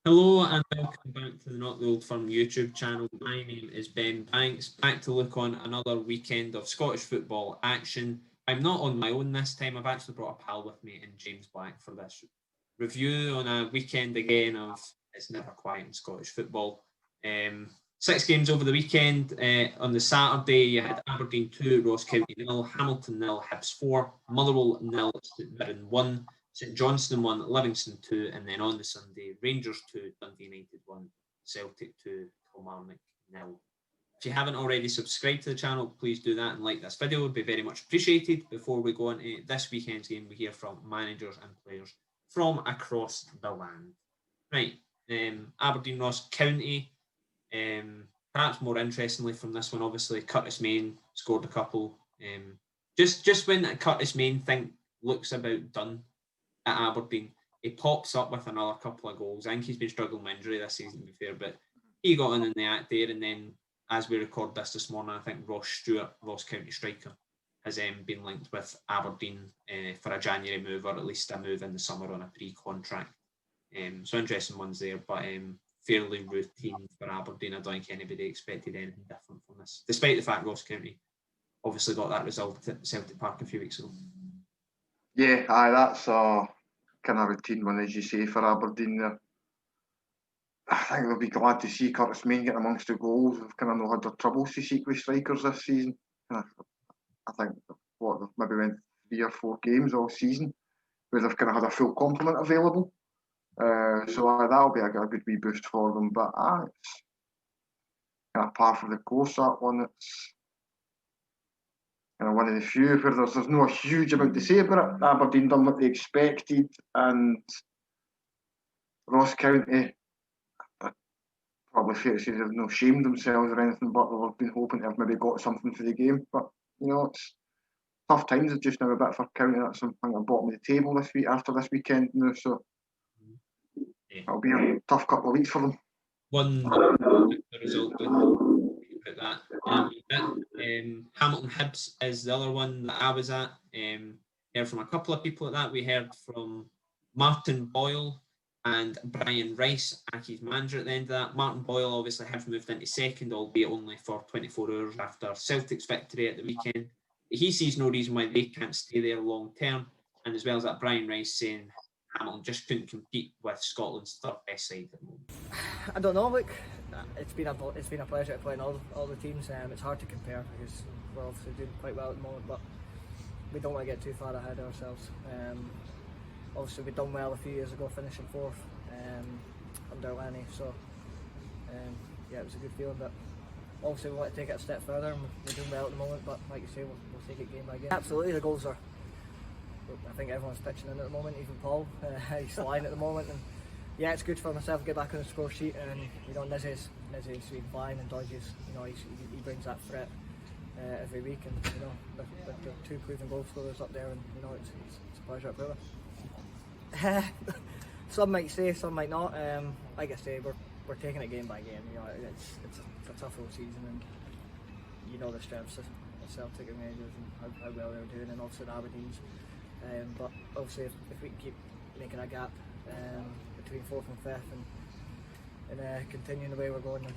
Hello and welcome back to the Not the Old Firm YouTube channel. My name is Ben Banks, back to look on another weekend of Scottish football action. I'm not on my own this time. I've actually brought a pal with me in James Black for this review on a weekend again of It's Never Quiet in Scottish football. 6 games over the weekend. On the Saturday, you had Aberdeen 2, Ross County 0, Hamilton 0, Hibs 4, Motherwell 0, Mirren 1, St Johnstone 1, Livingston 2, and then on the Sunday, Rangers 2, Dundee United 1, Celtic 2, Kilmarnock 0. If you haven't already subscribed to the channel, please do that and like this video. It would be very much appreciated. Before we go on to this weekend's game, we hear from managers and players from across the land. Right, Aberdeen Ross County. Perhaps more interestingly from this one, obviously Curtis Main scored a couple. Just when Curtis Main looks about done at Aberdeen, he pops up with another couple of goals. I think he's been struggling with injury this season, to be fair, but he got in the act there. And then, as we record this morning, I think Ross Stewart, Ross County striker, has been linked with Aberdeen for a January move, or at least a move in the summer on a pre-contract. So interesting ones there, but fairly routine for Aberdeen. I don't think anybody expected anything different from this, despite the fact Ross County obviously got that result at Celtic Park a few weeks ago. Yeah, that's a kind of routine one, as you say, for Aberdeen there. I think they'll be glad to see Curtis Main get amongst the goals. They've kind of not had their troubles to seek with strikers this season. I think they've maybe went 3 or 4 games all season where they've kind of had a full complement available. So that'll be a good wee boost for them. But it's kind of par for the course, that one. It's kind of one of the few where there's no a huge amount to say about it. Aberdeen done what they expected, and Ross County, probably fair to say, they've not shamed themselves or anything, but they've been hoping to have maybe got something for the game. But it's tough times just now a bit for County. That's something at the bottom of the table this week after this weekend now, so it'll be a tough couple of weeks for them. One result about that. Hamilton Hibs is the other one that I was at. Heard from a couple of people at that. We heard from Martin Boyle and Brian Rice, Aki's manager, at the end of that. Martin Boyle obviously have moved into second, albeit only for 24 hours after Celtic's victory at the weekend. He sees no reason why they can't stay there long term, and as well as that, Brian Rice saying Hamilton just couldn't compete with Scotland's third best side at the moment. I don't know. Look, it's been a pleasure to play in all the teams. It's hard to compare because we're obviously doing quite well at the moment, but we don't want to get too far ahead of ourselves. Obviously, we done well a few years ago, finishing 4th under Lenny. So yeah, it was a good feeling. But obviously, we want to take it a step further, and we're doing well at the moment. But like you say, we'll take it game by game. Absolutely, the goals are. I think everyone's pitching in at the moment, even Paul. He's flying at the moment, and yeah, it's good for myself to get back on the score sheet. And Nizzy's been flying and dodges. He brings that threat every week, and with the 2 proven goal scorers up there, and it's a pleasure to play with. Some might say, some might not. Like I say, we're taking it game by game. It's a tough old season, and the strengths of Celtic and Rangers and how well they're doing, and obviously the Aberdeen's. But obviously, if we can keep making a gap between 4th and 5th and continuing the way we're going, then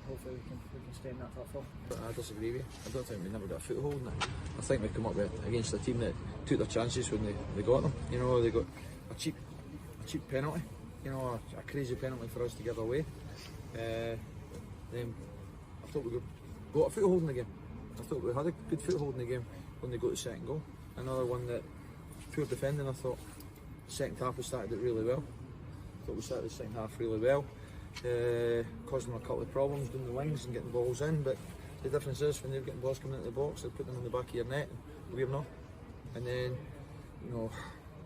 hopefully we can stay in that top 4. I disagree with you. I don't think we never got a foothold in it. I think we come up against a team that took their chances when they got them. They got a cheap penalty. A crazy penalty for us to give away. Then I thought we got a foothold in the game. I thought we had a good foothold in the game when they got the second goal. Another one that pure defending. I thought the second half we started it really well. I thought we started the second half really well. Caused them a couple of problems doing the wings and getting balls in, but the difference is when they're getting balls coming into the box, they put them in the back of your net and we're not. And then,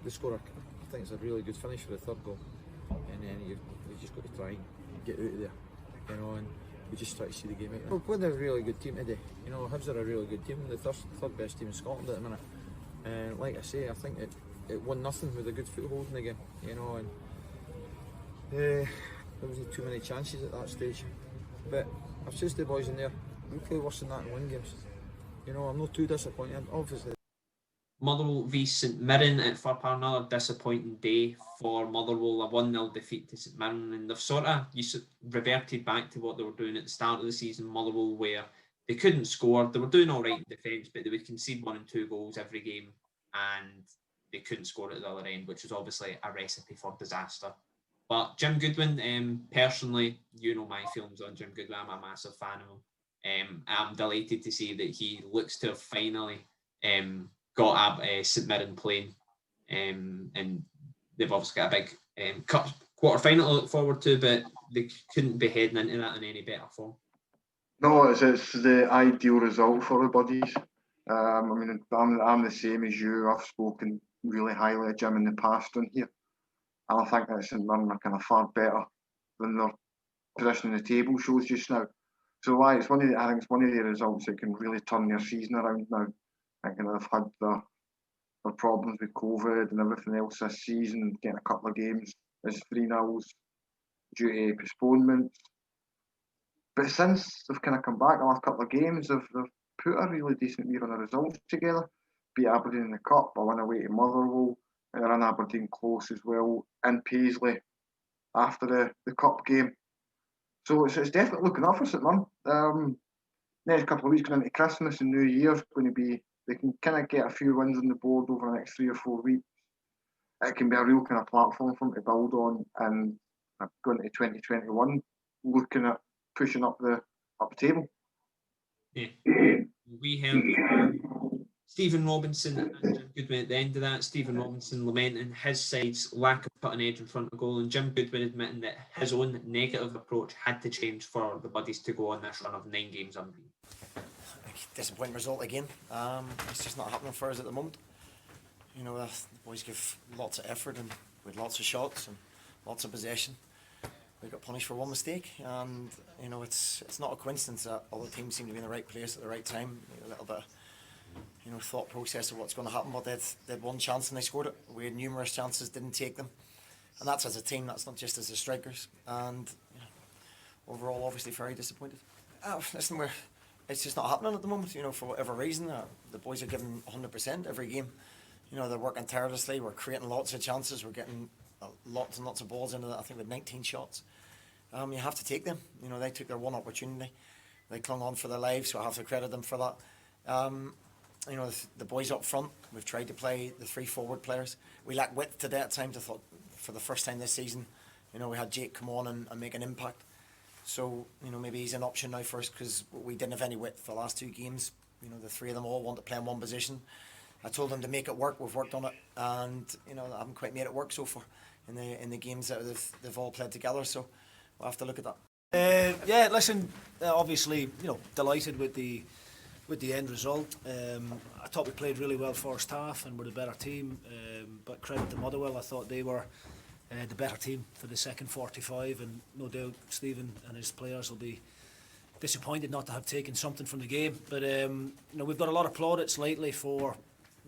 they score I think it's a really good finish for the third goal. And then you just got to try and get out of there, and we just try to see the game out. We're playing a really good team today. Hibs are a really good team, the third best team in Scotland at the minute. And like I say, I think it won nothing with a good foothold in the game, and there wasn't too many chances at that stage. But I've said to the boys in there, we play worse than that and win games. I'm not too disappointed, obviously. Motherwell v St Mirren at Fir Park, another disappointing day for Motherwell, a 1-0 defeat to St Mirren, and they've sort of reverted back to what they were doing at the start of the season, Motherwell, where they couldn't score. They were doing all right in defence, but they would concede 1 and 2 goals every game, and they couldn't score at the other end, which was obviously a recipe for disaster. But Jim Goodwin, personally, you know my feelings on Jim Goodwin. I'm a massive fan of him. I'm delighted to see that he looks to have finally got St Mirren playing, and they've obviously got a big cup quarter final to look forward to, but they couldn't be heading into that in any better form. No, it's the ideal result for the buddies. I mean, I'm the same as you. I've spoken really highly of Jim in the past on here, and I think that St Mirren are kind of far better than their position in the table shows just now. So I think it's one of the results that can really turn their season around now. I think they've had their problems with COVID and everything else this season, getting a couple of games as 3-0s due to postponements. But since they've kind of come back the last couple of games, they've put a really decent run of results together. Beat Aberdeen in the Cup, a win away to Motherwell, and they're in Aberdeen close as well, in Paisley after the Cup game. So it's definitely looking up for St Mirren. Next couple of weeks going into Christmas and New Year's going to be, they can kind of get a few wins on the board over the next 3 or 4 weeks. It can be a real kind of platform for them to build on, and going into 2021, looking at pushing up the table. Yeah. We heard Stephen Robinson and Jim Goodwin at the end of that. Stephen Robinson lamenting his side's lack of putting edge in front of goal, and Jim Goodwin admitting that his own negative approach had to change for the buddies to go on this run of 9 games unbeaten. Disappointing result again. It's just not happening for us at the moment. You know, the boys give lots of effort and with lots of shots and lots of possession. We got punished for one mistake, and you know it's not a coincidence that all the teams seem to be in the right place at the right time. A little bit of, thought process of what's going to happen, but they had one chance and they scored it. We had numerous chances, didn't take them, and that's as a team. That's not just as the strikers. And overall, obviously, very disappointed. Listen, it's just not happening at the moment. For whatever reason, the boys are giving 100% every game. They're working tirelessly. We're creating lots of chances. We're getting lots and lots of balls into that. I think with 19 shots. You have to take them. They took their one opportunity. They clung on for their lives, so I have to credit them for that. The boys up front, we've tried to play the 3 forward players. We lack width today at times. I thought for the first time this season, we had Jake come on and make an impact. So, maybe he's an option now for us because we didn't have any width for the last 2 games. The 3 of them all want to play in one position. I told them to make it work. We've worked on it, and I haven't quite made it work so far in the games that they've all played together. So we'll have to look at that. Listen, obviously, delighted with the end result. I thought we played really well first half and were the better team. But credit to Motherwell, I thought they were the better team for the second 45, and no doubt Stephen and his players will be disappointed not to have taken something from the game. But we've got a lot of plaudits lately for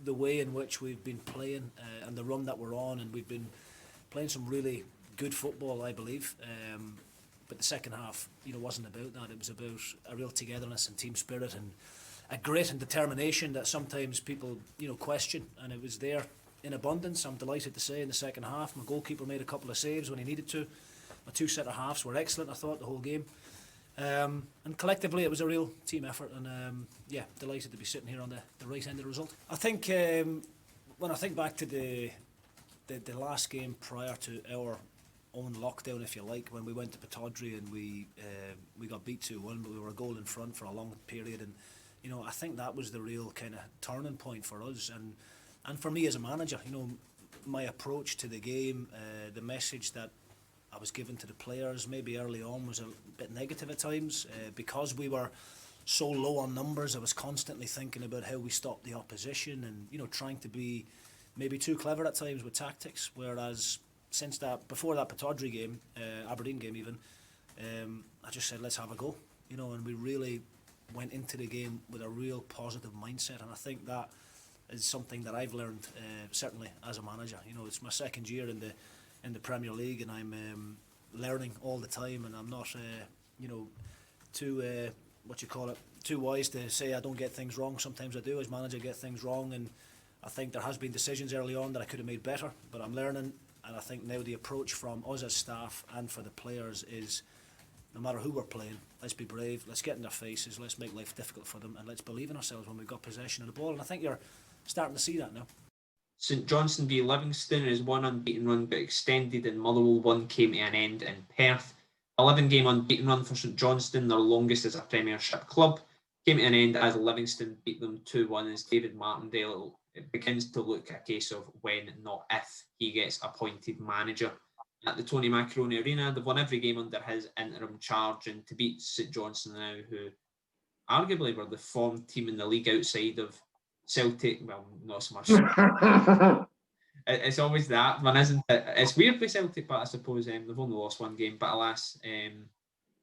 the way in which we've been playing and the run that we're on, and we've been playing some really good football, I believe. But the second half, wasn't about that. It was about a real togetherness and team spirit and a grit and determination that sometimes people, question, and it was there in abundance. I'm delighted to say in the second half, my goalkeeper made a couple of saves when he needed to. My 2 centre halves were excellent, I thought, the whole game. And collectively it was a real team effort, and delighted to be sitting here on the right end of the result. I think when I think back to the last game prior to our own lockdown, if you like, when we went to Pittodrie and we got beat 2-1, but we were a goal in front for a long period, and I think that was the real kind of turning point for us and for me as a manager. My approach to the game, the message that I was given to the players maybe early on was a bit negative at times because we were so low on numbers. I was constantly thinking about how we stopped the opposition and trying to be maybe too clever at times with tactics, whereas before that Pittodrie game, Aberdeen game even, I just said let's have a go, and we really went into the game with a real positive mindset, and I think that is something that I've learned certainly as a manager. It's my second year in the Premier League, and I'm learning all the time, and I'm not too wise to say I don't get things wrong. Sometimes I do as manager, get things wrong, and I think there has been decisions early on that I could have made better, but I'm learning, and I think now the approach from us as staff and for the players is, no matter who we're playing, let's be brave, let's get in their faces, let's make life difficult for them, and let's believe in ourselves when we've got possession of the ball. And I think you're starting to see that now. St Johnstone v Livingston is one unbeaten run got extended in Motherwell, one came to an end in Perth. 11-game unbeaten run for St Johnstone, their longest as a Premiership club, came to an end as Livingston beat them 2-1 as David Martindale. It begins to look a case of when, not if, he gets appointed manager. At the Tony Macaroni Arena, they've won every game under his interim charge, and to beat St Johnstone now, who arguably were the formed team in the league outside of Celtic, well, not so much. It's always that one, isn't it? It's weird with Celtic, but I suppose they've only lost one game. But alas,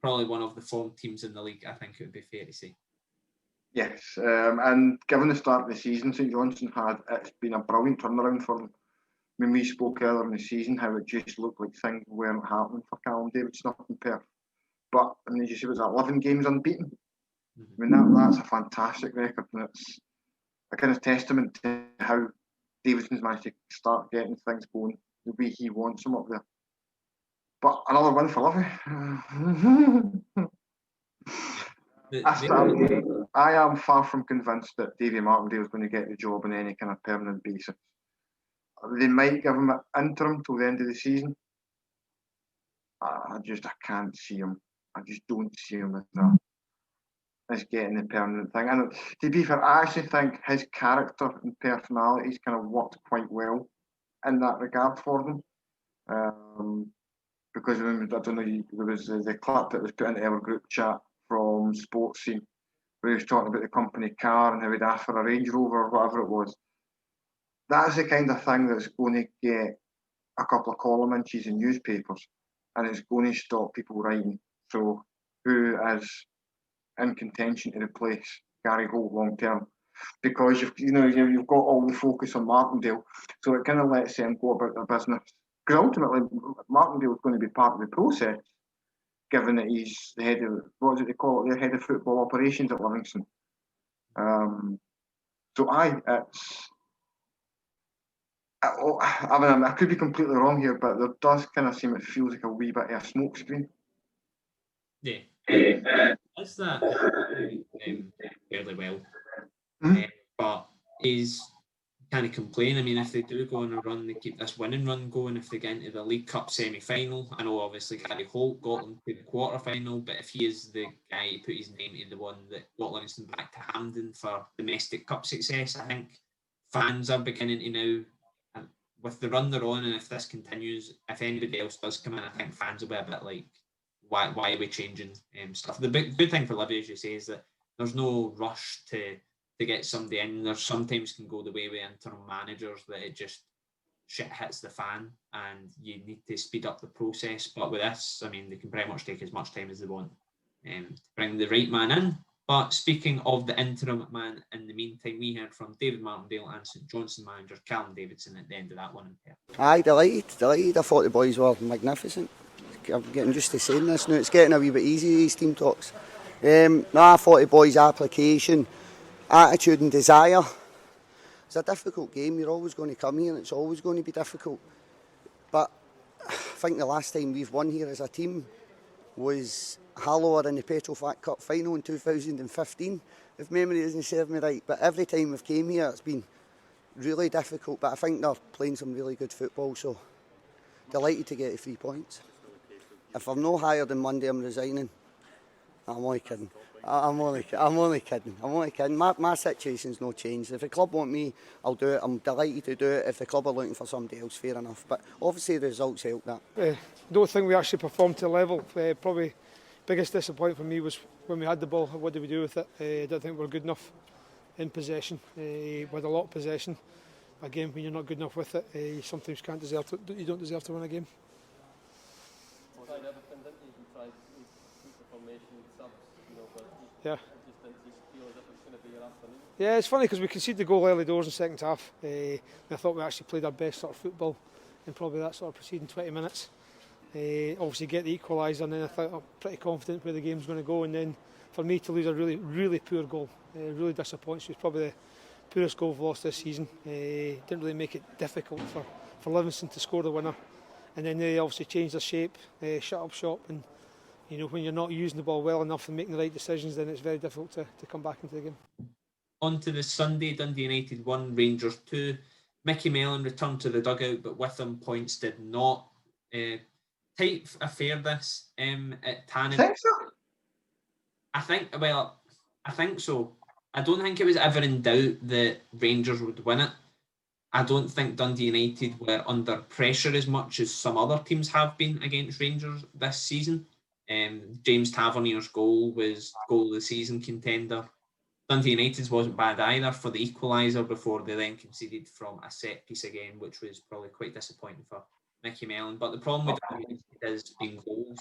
probably one of the formed teams in the league, I think it would be fair to say. Yes, and given the start of the season St Johnstone had, it's been a brilliant turnaround for them. When we spoke earlier in the season, how it just looked like things weren't happening for Callum Davidson up in Perth. But, I mean, as you say, it was 11 games unbeaten. I mean, that's a fantastic record, and it's a kind of testament to how Davidson's managed to start getting things going the way he wants them up there. But another win for Livy. I am far from convinced that Davy Martindale is going to get the job on any kind of permanent basis. They might give him an interim till the end of the season. I can't see him. I just don't see him as getting the permanent thing. And to be fair, I actually think his character and personalities kind of worked quite well in that regard for them. Because I don't know, there was the clip that was put into our group chat from Sports Scene where he was talking about the company car and how he'd asked for a Range Rover or whatever it was. That's the kind of thing that's going to get a couple of column inches in newspapers, and it's going to stop people writing. So, who is in contention to replace Gary Holt long term? Because you've got all the focus on Martindale, so it kind of lets them go about their business. Because ultimately, Martindale is going to be part of the process, given that he's the head of they call it, the head of football operations at Livingston. I could be completely wrong here, but there does kind of seem it feels like a wee bit of a smokescreen. Yeah, it's that fairly well, but he's kind of complain. I mean, if they do go on a run, they keep this winning run going. If they get into the League Cup semi-final, I know obviously Gary Holt got them to the quarter-final, but if he is the guy who put his name to the one that got Livingston back to Hampden for domestic cup success, I think fans are beginning to now. With the run they're on, and if this continues, if anybody else does come in, I think fans will be a bit like, why are we changing stuff? The good thing for Livy, as you say, is that there's no rush to get somebody in. There sometimes can go the way with interim managers that it just shit hits the fan and you need to speed up the process. But with this, I mean, they can pretty much take as much time as they want to bring the right man in. But speaking of the interim man, in the meantime, we heard from David Martindale and St Johnstone manager Callum Davidson at the end of that one. Aye, delighted. I thought the boys were magnificent. I'm getting used to saying this now. It's getting a wee bit easy, these team talks. I thought the boys' application, attitude and desire. It's a difficult game. You're always going to come here and it's always going to be difficult. But I think the last time we've won here as a team was Hallower in the Petrofac Cup final in 2015, if memory doesn't serve me right. But every time we've came here, it's been really difficult. But I think they're playing some really good football, so delighted to get the 3 points. If I'm no higher than Monday, I'm resigning. I'm only kidding. I'm only kidding. My situation's no changed. If the club want me, I'll do it. I'm delighted to do it. If the club are looking for somebody else, fair enough. But obviously the results help that. Don't think we actually performed to level. Probably biggest disappointment for me was when we had the ball. What did we do with it? I don't think we were good enough in possession. With a lot of possession, again, when you're not good enough with it, you sometimes can't deserve to. You don't deserve to win a game. Yeah. Yeah, it's funny because we conceded the goal early doors in the second half. I thought we actually played our best sort of football in probably that sort of preceding 20 minutes. Obviously get the equaliser, and then I thought I'm pretty confident where the game's going to go. And then for me to lose a really, really poor goal, really disappoints. It was probably poorest goal we've lost this season. Didn't really make it difficult for Livingston to score the winner. And then they obviously changed their shape, shut up shop, and when you're not using the ball well enough and making the right decisions, then it's very difficult to come back into the game. On to the Sunday, Dundee United 1, Rangers 2. Mickey Mellon returned to the dugout, but with him points did not. Tight affair this at Tannen. Think so? I think so. I don't think it was ever in doubt that Rangers would win it. I don't think Dundee United were under pressure as much as some other teams have been against Rangers this season. James Tavernier's goal was goal of the season contender. Dundee United's wasn't bad either for the equaliser before they then conceded from a set piece again, which was probably quite disappointing for Mickey Mellon. But the problem with Dundee United has been goals.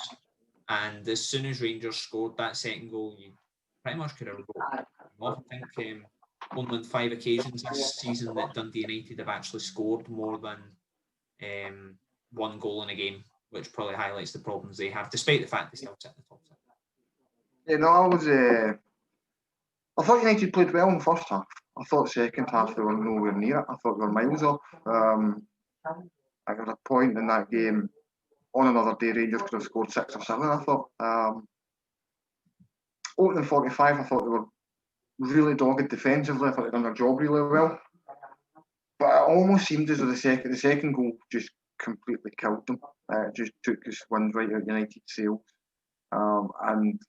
And as soon as Rangers scored that second goal, you pretty much could have wrote off. I think only on 5 occasions this season that Dundee United have actually scored more than 1 goal in a game, which probably highlights the problems they have, despite the fact they still sit in the top 6. Yeah, no, I thought United played well in the first half. I thought second half they were nowhere near it. I thought they were miles off. I got a point in that game. On another day, Rangers could have scored 6 or 7, I thought. Opening 45, I thought they were really dogged defensively. I thought they'd done their job really well. But it almost seemed as though the second goal just completely killed them. It just took us wind right out United's sails. And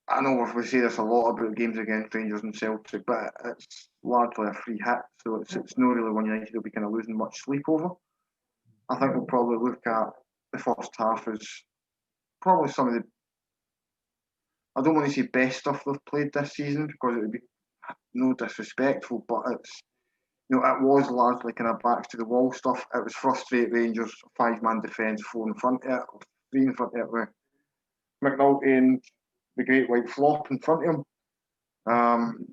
I know we say this a lot about games against Rangers and Celtic, but it's largely a free hit, so it's not really one United will be kind of losing much sleep over. I think we'll probably look at the first half as probably some of the, I don't want to say best stuff they've played this season because it would be no disrespectful, but it's, it was largely kind of backs to the wall stuff. It was frustrate Rangers, 5-man defence, 4 in front of it, 3 in front of it with McNulty and the great white flop in front of him.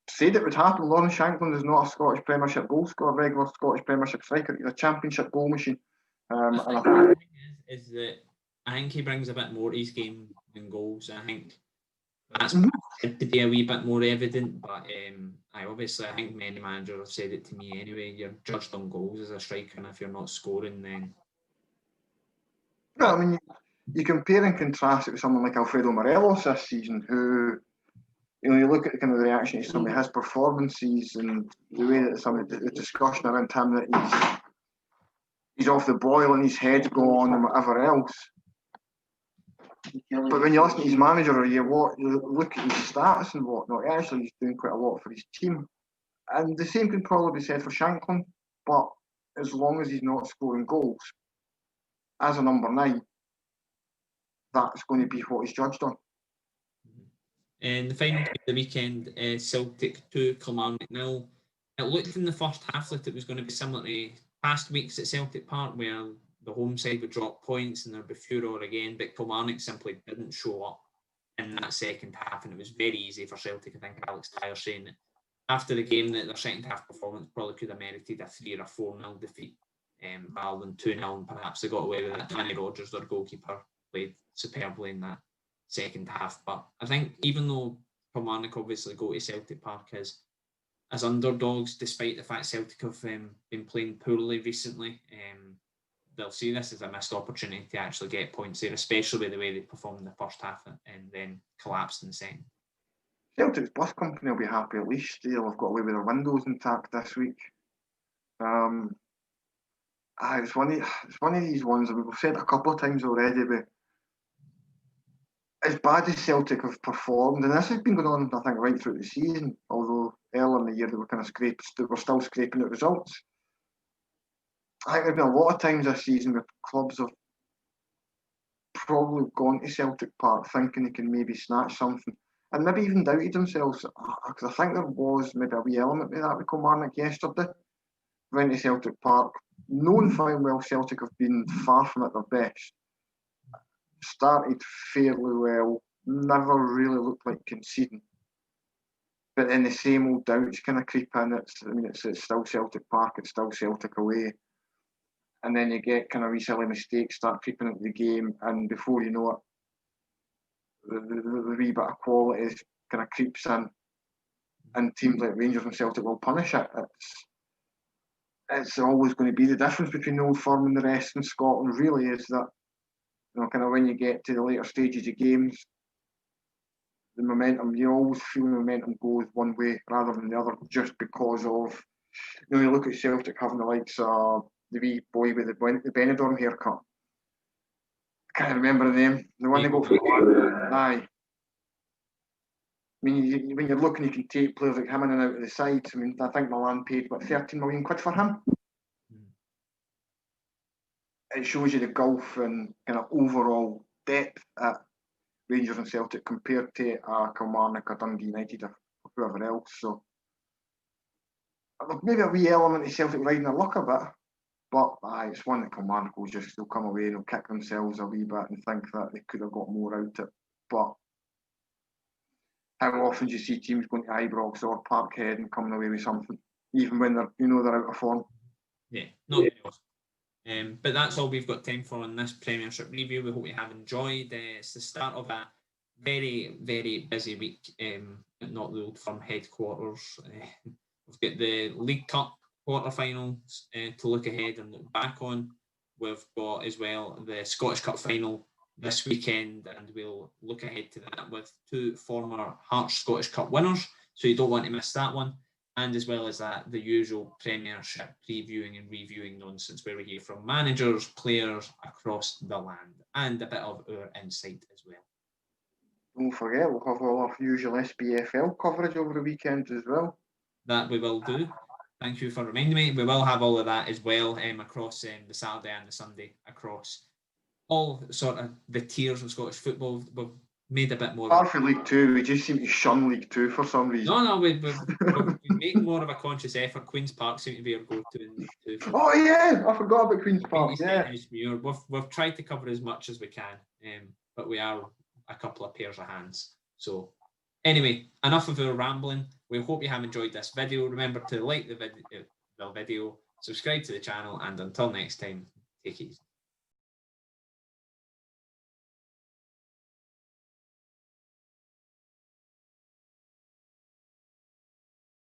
Said it would happen. Lawrence Shankland is not a Scottish Premiership goal scorer, a regular Scottish Premiership striker. He's a Championship goal machine. And the thing is that I think he brings a bit more to his game than goals. I think that's to be a wee bit more evident, but I think many managers have said it to me anyway. You're judged on goals as a striker, and if you're not scoring, then. No, I mean, you compare and contrast it with someone like Alfredo Morelos this season, who, you look at kind of the reaction to some of his performances and the way that some of the discussion around him that he's off the boil and his head's gone and whatever else. But when you listen to his manager or you look at his stats and whatnot, actually he's doing quite a lot for his team. And the same can probably be said for Shankland, but as long as he's not scoring goals, as a number 9, that's going to be what he's judged on. And the final game of the weekend, Celtic 2, Kilmarnock 0. It looked in the first half like it was going to be similar to past weeks at Celtic Park, where the home side would drop points and there'd be furore again, but Kilmarnock simply didn't show up in that second half, and it was very easy for Celtic. I think Alex Dyer saying that after the game that their second half performance probably could have merited a 3 or 4-0 defeat rather than 2-0, and perhaps they got away with it. Danny Rogers, their goalkeeper, played superbly in that second half. But I think even though Kilmarnock obviously go to Celtic Park as underdogs, despite the fact Celtic have been playing poorly recently, they'll see this as a missed opportunity to actually get points there, especially the way they performed in the first half and then collapsed in the second. Celtic's bus company will be happy at least. They'll have got away with their windows intact this week. It's one of these ones that we've said a couple of times already, but as bad as Celtic have performed, and this has been going on, I think, right through the season, although earlier in the year they were still scraping out results. I think there have been a lot of times this season where clubs have probably gone to Celtic Park thinking they can maybe snatch something, and maybe even doubted themselves, because I think there was maybe a wee element of that with Kilmarnock yesterday. Went to Celtic Park, knowing fine well Celtic have been far from at their best. Started fairly well, never really looked like conceding. But then the same old doubts kind of creep in. It's still Celtic Park, it's still Celtic away. And then you get kind of wee silly mistakes start creeping into the game, and before you know it, the wee bit of quality kind of creeps in. and teams like Rangers and Celtic will punish it. It's always going to be the difference between the Old Firm and the rest in Scotland. Really, is that kind of when you get to the later stages of games, the momentum, you always feel the momentum goes one way rather than the other, just because of you look at Celtic having the likes of the wee boy with the Benidorm haircut. I can't remember the name. The one they go for aye. I mean, when you're looking, you can take players like him in and out of the sides. I mean, I think Milan paid, 13 million quid for him? It shows you the gulf and kind of overall depth at Rangers and Celtic compared to Kilmarnock or Dundee United or whoever else. So, maybe a wee element of Celtic riding their luck a bit, but it's one that Kilmarnock will just they'll come away and they'll kick themselves a wee bit and think that they could have got more out of it. But how often do you see teams going to Ibrox or Parkhead and coming away with something, even when they're out of form? Yeah, not very often. But that's all we've got time for on this Premiership review. We hope you have enjoyed. It's the start of a very, very busy week at Not the Old Firm headquarters. We've got the League Cup quarterfinals to look ahead and look back on. We've got as well the Scottish Cup final this weekend, and we'll look ahead to that with two former Hearts Scottish Cup winners, so you don't want to miss that one. And as well as that, the usual Premiership previewing and reviewing nonsense where we hear from managers, players across the land, and a bit of our insight as well. Don't forget, we'll have all our usual SPFL coverage over the weekend as well. That we will do. Thank you for reminding me. We will have all of that as well across the Saturday and the Sunday, across all sort of the tiers of Scottish football. We've made a bit more. Apart from League Two, we just seem to shun League Two for some reason. No, we've made more of a conscious effort. Queen's Park seems to be our go-to in League Two. Oh yeah, I forgot about Queen's Park. Yeah, we've tried to cover as much as we can, but we are a couple of pairs of hands. So anyway, enough of our rambling. We hope you have enjoyed this video. Remember to like the video, subscribe to the channel, and until next time, take it easy.